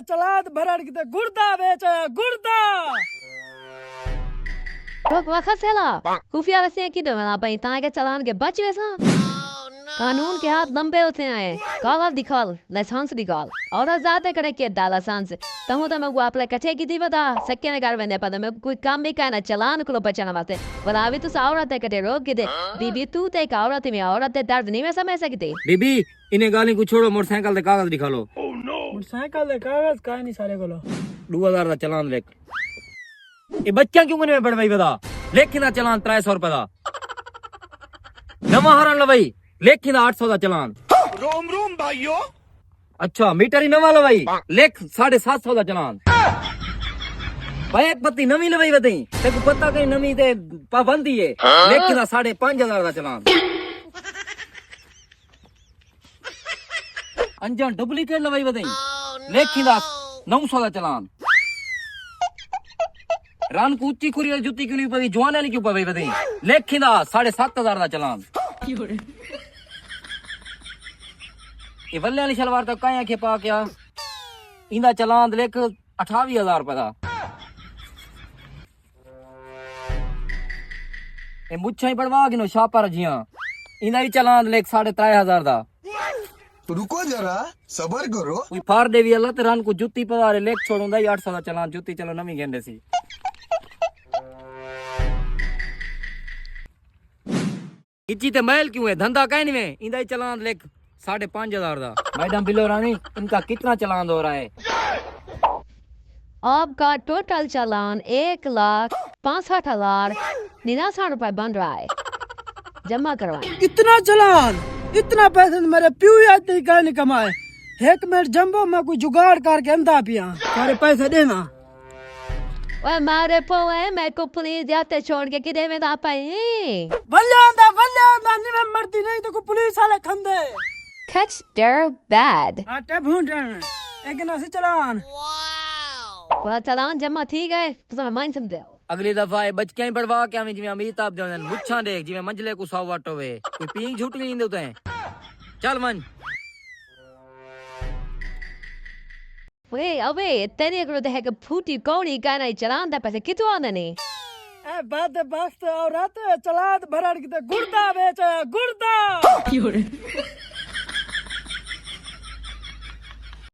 चलाद भरण किते गुर्दा बेच गुर्दा वक्त से ला खुफिया वैसे की डोला भाई ताके चलान के बच वैसा कानून के हाथ लंबे होते हैं काला दिखाल लाइसेंस दिखाल और आजाद करे के डाला लाइसेंस तमो तम वो आपले कचे की दी बता सके ने कर वने पद में कोई काम भी कहना चलान को बचाना वास्ते वलावी तो औरत है कटे रोक के दे बीबी तू ते एक औरत में औरत ते दर्द नहीं वैसा मैं सकते बीबी इन्हें गाली को छोड़ो मोटरसाइकिल दे कागज दिखा लो मोटरसाइकिल दे कागज का नहीं सारे कोलो 2000 दा चलान लेख ये बच्चा क्यों कने पड़ भाई बता लेखिन दा चलान 300 रुपए दा नवा हरण लो भाई लेखिन दा 800 दा चलान रोम रोम भाइयों अच्छा मीटर ही नवा लो भाई लेख 750 दा चलान भाई एक पत्ती नवी लवाई बताई तेको पता कहीं नवी ते पाबंदी है लेखिन दा 5500 दा चलान अंजन डुप्लीकेट लवाई बताई लेखिन दा 900 दा चलान रान को ऊंची कुरियर जुत्ती क्यों नहीं पवी जवान वाली क्यों पवी बताई लेखिन दा 7500 दा चलान ये वल्ले वाली शलवार तो काया के पा क्या इंदा चलान लेख 28000 रुपए दा ए मुच्छा ही पड़वा गिनो शापर जियां इंदा भी चलान लेख 3500 दा रुको जरा सबर करो कोई फार देवी अल्लाह ते रान को जुत्ती पवारे लेख छोड़ूंदा 800 दा चलान जुत्ती चलो नवी गेंदे सी इची ते महल क्यों है धंधा कहीं नहीं में इंदा ही चलान लेख 5500 दा मैडम बिलो रानी इनका कितना चलान हो रहा है आपका टोटल चालान 1,65,99 रुपए बन रहा है जमा करवाएं इतना चलान इतना पैसे मेरे प्यू आते का नहीं कमाए एक मिनट जंबो मैं कोई जुगाड़ करके अंधा पिया सारे पैसे देना ओए मारे पोए मैं को पुलिस जाते छोड़ के किधर में दा पाई बल्ले आंदा नहीं मैं मरती नहीं तो को पुलिस वाले खंदे catch their bad आटे भूंड एक ना से चलान वाला चालान जमा ठीक है तो माइन समझे अगली दफा ये बच के पड़वा के हमें जिਵੇਂ अमिताभ देवन मुच्छां देख जिਵੇਂ मंजले को 100 वाट होवे कोई पींग झूठ नहीं देते हैं चल मन वे अबे तेरे को तो है कि फूटी कौड़ी का नहीं चालान दा पैसे कितो आने ने ए बाद बख्त औरत चलाद भरण किते गुर्दा बेच गुर्दा